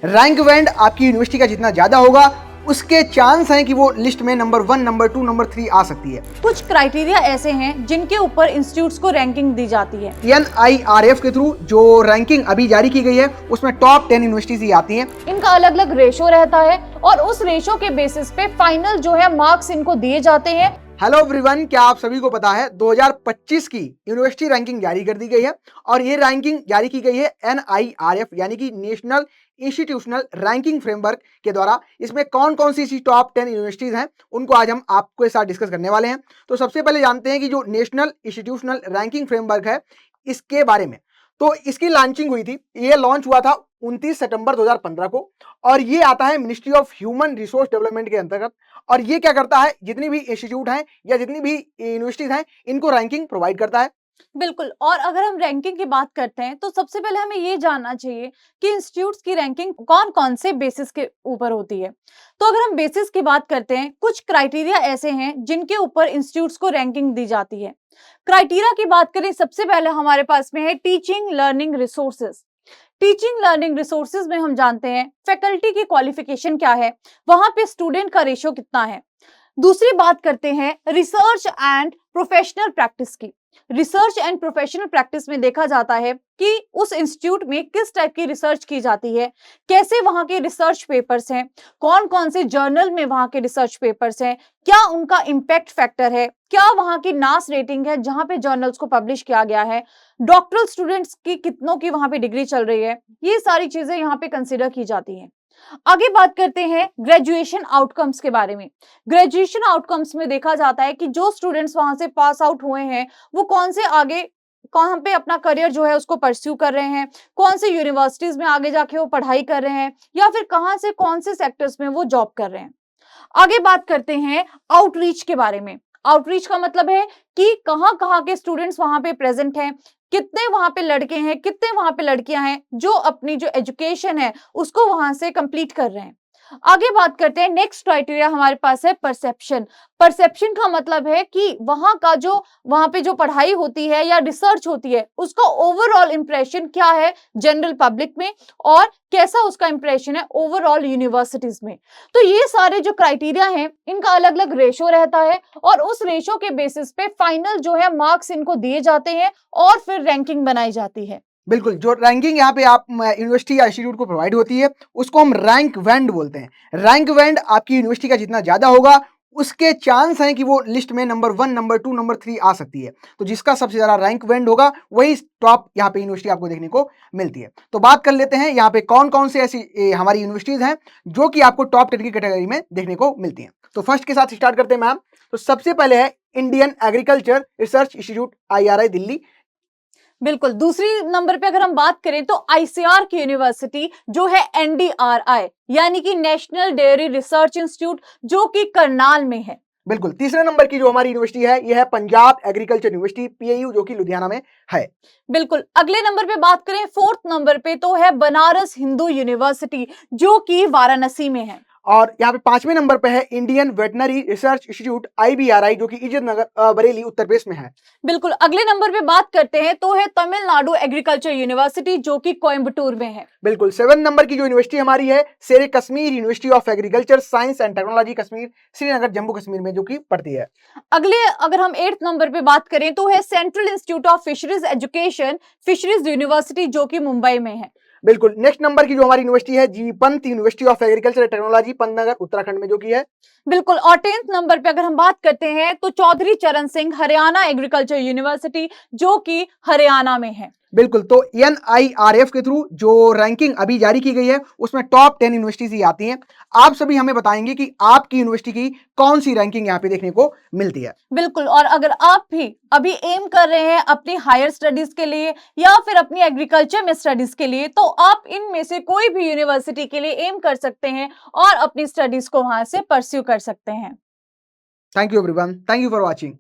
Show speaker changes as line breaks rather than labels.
Rank band आपकी university का जितना ज्यादा होगा उसके चांस हैं कि वो लिस्ट में नंबर 1, नंबर 2, नंबर 3 आ सकती है।
कुछ क्राइटेरिया ऐसे हैं जिनके ऊपर इंस्टीट्यूट्स को रैंकिंग दी जाती है।
NIRF के थ्रू जो रैंकिंग अभी जारी की गई है उसमें टॉप 10 यूनिवर्सिटीज ही आती हैं।
इनका अलग अलग रेशो रहता है और उस रेशो के बेसिस पे फाइनल जो है मार्क्स इनको दिए जाते हैं।
हेलो एवरीवन, क्या आप सभी को पता है 2025 की यूनिवर्सिटी रैंकिंग जारी कर दी गई है और ये रैंकिंग जारी की गई है NIRF यानी कि नेशनल इंस्टीट्यूशनल रैंकिंग फ्रेमवर्क के द्वारा। इसमें कौन कौन सी टॉप 10 यूनिवर्सिटीज हैं उनको आज हम आपके साथ डिस्कस करने वाले हैं। तो सबसे पहले जानते हैं कि जो नेशनल इंस्टीट्यूशनल रैंकिंग फ्रेमवर्क है इसके बारे में। तो इसकी लॉन्चिंग हुई थी, ये लॉन्च हुआ था 29 सितंबर 2015 को और ये आता है ministry of human resource development के अंतर्गत। और ये क्या करता है, जितनी भी इंस्टीट्यूट हैं या जितनी भी यूनिवर्सिटीज हैं इनको रैंकिंग प्रोवाइड करता है।
बिल्कुल। और अगर हम रैंकिंग की बात करते हैं तो सबसे पहले हमें ये जानना चाहिए कि इंस्टीट्यूट्स की रैंकिंग कौन कौन से बेसिस के ऊपर होती है। तो अगर हम बेसिस की बात करते हैं, कुछ क्राइटेरिया ऐसे हैं जिनके ऊपर इंस्टीट्यूट्स को रैंकिंग दी जाती है। क्राइटेरिया की बात करें, सबसे पहले हमारे पास में है teaching learning resources. Teaching learning resources में हम जानते हैं फैकल्टी की क्वालिफिकेशन क्या है, वहां पे स्टूडेंट का रेशो कितना है। दूसरी बात करते हैं रिसर्च एंड प्रोफेशनल प्रैक्टिस की। रिसर्च एंड प्रोफेशनल प्रैक्टिस में देखा जाता है कि उस इंस्टीट्यूट में किस टाइप की रिसर्च की जाती है, कैसे वहां के रिसर्च पेपर्स हैं, कौन कौन से जर्नल में वहां के रिसर्च पेपर्स हैं, क्या उनका इम्पैक्ट फैक्टर है, क्या वहां की नास रेटिंग है जहां पे जर्नल्स को पब्लिश किया गया है, डॉक्टरल स्टूडेंट्स की कितनों की वहां पे डिग्री चल रही है। ये सारी चीजें यहाँ पे कंसिडर की जाती हैं। आगे बात करते हैं ग्रेजुएशन आउटकम्स के बारे में। ग्रेजुएशन आउटकम्स में देखा जाता है कि जो स्टूडेंट्स वहां से पास आउट हुए हैं वो कौन से आगे कहां पे अपना करियर जो है उसको परस्यू कर रहे हैं, कौन से यूनिवर्सिटीज में आगे जाके वो पढ़ाई कर रहे हैं, या फिर कहां से कौन से सेक्टर्स में वो जॉब कर रहे हैं। आगे बात करते हैं आउटरीच के बारे में। आउटरीच का मतलब है कि कहां-कहां के स्टूडेंट्स वहां पे प्रेजेंट हैं, कितने वहां पे लड़के हैं, कितने वहां पे लड़कियां हैं जो अपनी जो एजुकेशन है उसको वहां से कंप्लीट कर रहे हैं। आगे बात करते हैं, नेक्स्ट क्राइटेरिया हमारे पास है परसेप्शन। परसेप्शन का मतलब है कि वहां का जो वहां पे जो पढ़ाई होती है या रिसर्च होती है उसका ओवरऑल इंप्रेशन क्या है जनरल पब्लिक में, और कैसा उसका इंप्रेशन है ओवरऑल यूनिवर्सिटीज में। तो ये सारे जो क्राइटेरिया हैं इनका अलग अलग रेशो रहता है और उस रेशो के बेसिस पे फाइनल जो है मार्क्स इनको दिए जाते हैं और फिर रैंकिंग बनाई जाती है।
बिल्कुल, जो रैंकिंग यहाँ पे आप यूनिवर्सिटी या इंस्टीट्यूट को प्रोवाइड होती है उसको हम रैंक बैंड बोलते हैं। रैंक बैंड आपकी यूनिवर्सिटी का जितना ज्यादा होगा उसके चांस हैं कि वो लिस्ट में नंबर 1, नंबर 2, नंबर 3 आ सकती है। तो जिसका सबसे ज्यादा रैंक बैंड होगा वही टॉप यहाँ पे यूनिवर्सिटी आपको देखने को मिलती है। तो बात कर लेते हैं यहाँ पे कौन कौन से ऐसी हमारी यूनिवर्सिटीज हैं जो कि आपको टॉप 10 की कैटेगरी में देखने को मिलती हैं। तो फर्स्ट के साथ स्टार्ट करते हैं मैम। तो सबसे पहले है Indian agriculture research institute IRI Delhi.
बिल्कुल। दूसरी नंबर पे अगर हम बात करें तो ICAR की यूनिवर्सिटी जो है NDRI यानी कि नेशनल डेयरी रिसर्च इंस्टीट्यूट जो कि करनाल में है।
बिल्कुल। तीसरे नंबर की जो हमारी यूनिवर्सिटी है ये है पंजाब एग्रीकल्चर यूनिवर्सिटी PAU जो कि लुधियाना में है।
बिल्कुल। अगले नंबर पे बात करें, फोर्थ नंबर पे तो है बनारस हिंदू यूनिवर्सिटी जो कि वाराणसी में है।
और यहाँ पे पांचवें नंबर पे है Indian veterinary research institute IBRI जो कि इज्जत नगर बरेली उत्तर प्रदेश में है।
बिल्कुल। अगले नंबर पे बात करते हैं तो है तमिलनाडु एग्रीकल्चर यूनिवर्सिटी जो कि कोयम्बटूर में है।
बिल्कुल। 7 नंबर की जो यूनिवर्सिटी हमारी है शेरे Kashmir university of agriculture science and technology Kashmir Srinagar Jammu Kashmir में जो कि पड़ती है।
अगले अगर हम 8th नंबर पे बात करें तो है central institute of fisheries education fisheries university जो कि मुंबई में है।
बिल्कुल। नेक्स्ट नंबर की जो हमारी यूनिवर्सिटी है जीवी Pant university of agriculture and technology Pantnagar Uttarakhand में जो कि है।
बिल्कुल। और 10th नंबर पे अगर हम बात करते हैं तो चौधरी चरण सिंह हरियाणा एग्रीकल्चर यूनिवर्सिटी जो कि हरियाणा में है।
बिल्कुल। तो NIRF के थ्रू जो रैंकिंग अभी जारी की गई है उसमें टॉप 10 यूनिवर्सिटीज ही आती हैं। आप सभी हमें बताएंगे कि आपकी यूनिवर्सिटी की कौन सी रैंकिंग यहाँ पे देखने को मिलती है।
बिल्कुल। और अगर आप भी अभी एम कर रहे हैं अपनी हायर स्टडीज के लिए या फिर अपनी एग्रीकल्चर में स्टडीज के लिए तो आप इनमें से कोई भी यूनिवर्सिटी के लिए एम कर सकते हैं और अपनी स्टडीज को वहां से परस्यू कर सकते हैं।
Thank you everyone, thank you for watching.